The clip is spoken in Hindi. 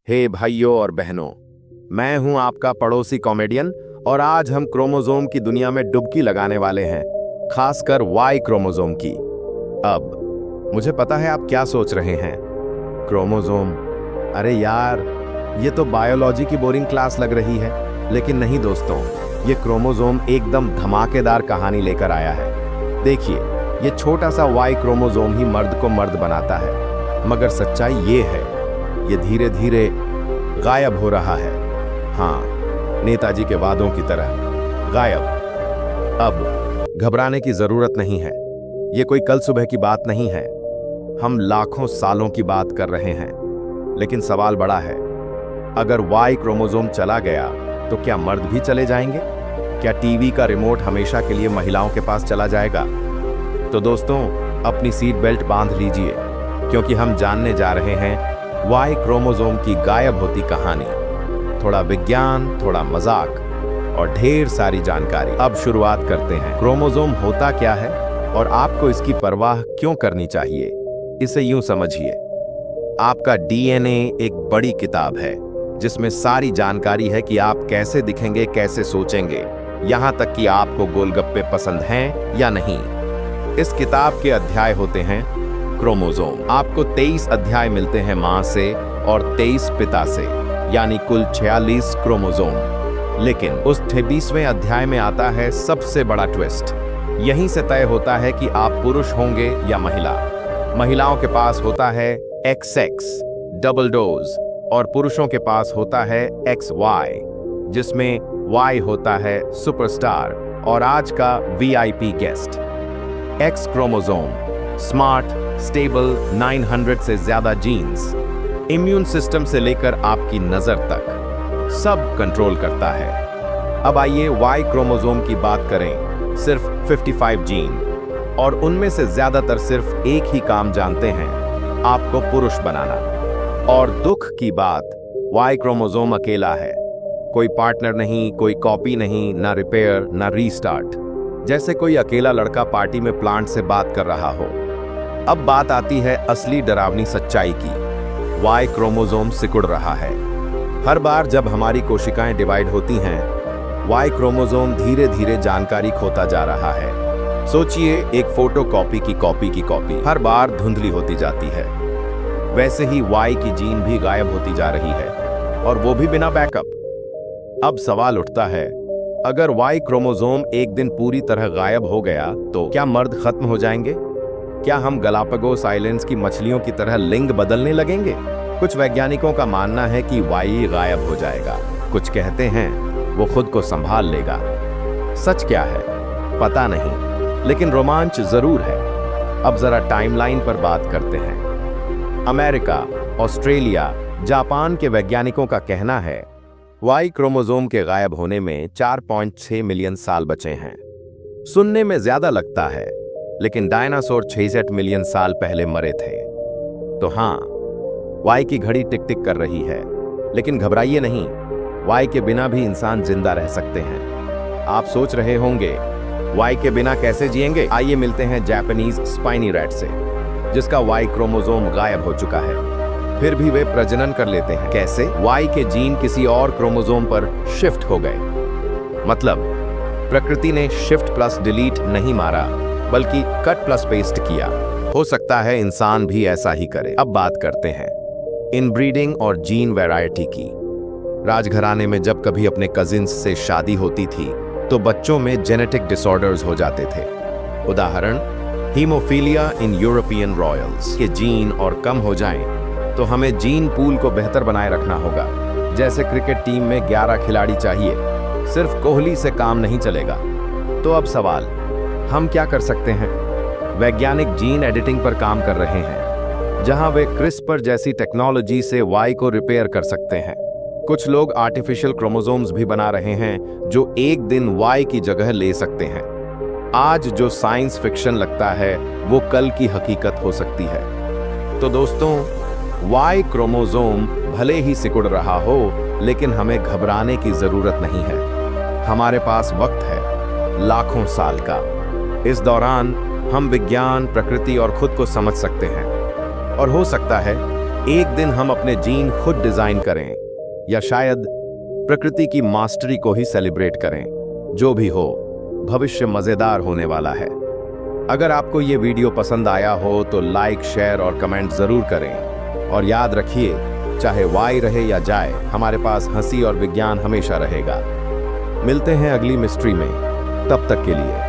हे भाइयों और बहनों, मैं हूं आपका पड़ोसी कॉमेडियन और आज हम क्रोमोसोम की दुनिया में डुबकी लगाने वाले हैं, खासकर वाई क्रोमोसोम की। अब मुझे पता है आप क्या सोच रहे हैं, क्रोमोसोम, अरे यार ये तो बायोलॉजी की बोरिंग क्लास लग रही है। लेकिन नहीं दोस्तों, ये क्रोमोसोम एकदम धमाकेदार कहानी लेकर आया है। देखिए, ये छोटा सा वाई क्रोमोसोम ही मर्द को मर्द बनाता है, मगर सच्चाई ये है, ये धीरे धीरे गायब हो रहा है। हाँ, नेताजी के वादों की तरह गायब। अब घबराने की जरूरत नहीं है, ये कोई कल सुबह की बात नहीं है, हम लाखों सालों की बात कर रहे हैं। लेकिन सवाल बड़ा है, अगर वाई क्रोमोसोम चला गया तो क्या मर्द भी चले जाएंगे? क्या टीवी का रिमोट हमेशा के लिए महिलाओं के पास चला जाएगा? तो दोस्तों, अपनी सीट बेल्ट बांध लीजिए, क्योंकि हम जानने जा रहे हैं वाई क्रोमोसोम की गायब होती कहानी। थोड़ा विज्ञान, थोड़ा मजाक और ढेर सारी जानकारी। अब शुरुआत करते हैं। क्रोमोसोम होता क्या है और आपको इसकी परवाह क्यों करनी चाहिए? इसे यूं समझिए, आपका डीएनए एक बड़ी किताब है जिसमें सारी जानकारी है कि आप कैसे दिखेंगे, कैसे सोचेंगे, यहां तक कि आपको गोलगप्पे पसंद हैं या नहीं। इस किताब के अध्याय होते हैं क्रोमोसोम। आपको 23 अध्याय मिलते हैं मां से और 23 पिता से, यानी कुल 46 क्रोमोसोम। लेकिन उस 26वें अध्याय में आता है सबसे बड़ा ट्विस्ट। यहीं से तय होता है कि आप पुरुष होंगे या महिला। महिलाओं के पास होता है XX, डबल डोज, और पुरुषों के पास होता है XY, जिसमें Y होता है सुपरस्टार और आज का VIP guest. X chromosome smart, stable, 900 से ज्यादा जीन्स, इम्यून सिस्टम से लेकर आपकी नजर तक सब कंट्रोल करता है। अब आइए वाई क्रोमोसोम की बात करें। सिर्फ 55 जीन, और उनमें से ज्यादातर सिर्फ एक ही काम जानते हैं, आपको पुरुष बनाना। और दुख की बात, वाई क्रोमोसोम अकेला है, कोई पार्टनर नहीं, कोई कॉपी नहीं, ना रिपेयर ना रीस्टार्ट। जैसे कोई अकेला लड़का पार्टी में प्लांट से बात कर रहा हो। अब बात आती है असली डरावनी सच्चाई की। वाई क्रोमोसोम सिकुड़ रहा है। हर बार जब हमारी कोशिकाएं डिवाइड होती हैं, वाई क्रोमोसोम धीरे धीरे जानकारी खोता जा रहा है। सोचिए, एक फोटो कॉपी की कॉपी हर बार धुंधली होती जाती है। वैसे ही वाई की जीन भी गायब होती जा रही है, और वो भी बिना बैकअप। अब सवाल उठता है, अगर वाई क्रोमोसोम एक दिन पूरी तरह गायब हो गया तो क्या मर्द खत्म हो जाएंगे? क्या हम गलापागोस आइलैंड्स की मछलियों की तरह लिंग बदलने लगेंगे? कुछ वैज्ञानिकों का मानना है कि वाई गायब हो जाएगा, कुछ कहते हैं वो खुद को संभाल लेगा। सच क्या है पता नहीं, लेकिन रोमांच जरूर है। अब जरा टाइमलाइन पर बात करते हैं। अमेरिका, ऑस्ट्रेलिया, जापान के वैज्ञानिकों का कहना है वाई क्रोमोसोम के गायब होने में 4.6 मिलियन साल बचे हैं। सुनने में ज्यादा लगता है, लेकिन डायनासोर 66 मिलियन साल पहले मरे थे। तो हाँ, वाई की घड़ी टिक टिक कर रही है। लेकिन घबराइए नहीं, वाई के बिना भी इंसान जिंदा रह सकते हैं। आप सोच रहे होंगे, वाई के बिना कैसे जिएंगे? आइए मिलते हैं जापानीज स्पाइनी रैट से, जिसका वाई क्रोमोसोम गायब हो चुका है, फिर भी वे प्रजनन कर लेते हैं। कैसे? वाई के जीन किसी और क्रोमोसोम पर शिफ्ट हो गए। मतलब प्रकृति ने शिफ्ट प्लस डिलीट नहीं मारा, बल्कि कट प्लस पेस्ट किया। हो सकता है इंसान भी ऐसा ही करे। अब बात करते हैं इनब्रीडिंग और जीन वैरायटी की। राजघराने में जब कभी अपने कजिन्स से शादी होती थी तो बच्चों में जेनेटिक डिसऑर्डर्स हो जाते थे। उदाहरण, हीमोफीलिया इन यूरोपियन रॉयल्स के जीन और कम हो जाएं तो हमें जीन पूल को बेहतर बनाए रखना होगा। जैसे क्रिकेट टीम में 11 खिलाड़ी चाहिए, सिर्फ कोहली से काम नहीं चलेगा। तो अब सवाल, हम क्या कर सकते हैं? वैज्ञानिक जीन एडिटिंग पर काम कर रहे हैं, जहां वे क्रिस्पर जैसी टेक्नोलॉजी से वाई को रिपेयर कर सकते हैं। कुछ लोग आर्टिफिशियल क्रोमोसोम्स भी बना रहे हैं जो एक दिन वाई की जगह ले सकते हैं। आज जो साइंस फिक्शन लगता है वो कल की हकीकत हो सकती है। तो दोस्तों, वाई क्रोमोसोम भले ही सिकुड़ रहा हो, लेकिन हमें घबराने की जरूरत नहीं है। हमारे पास वक्त है, लाखों साल का। इस दौरान हम विज्ञान, प्रकृति और खुद को समझ सकते हैं। और हो सकता है एक दिन हम अपने जीन खुद डिजाइन करें, या शायद प्रकृति की मास्टरी को ही सेलिब्रेट करें। जो भी हो, भविष्य मजेदार होने वाला है। अगर आपको ये वीडियो पसंद आया हो तो लाइक, शेयर और कमेंट जरूर करें। और याद रखिए, चाहे वाई रहे या जाए, हमारे पास हंसी और विज्ञान हमेशा रहेगा। मिलते हैं अगली मिस्ट्री में, तब तक के लिए।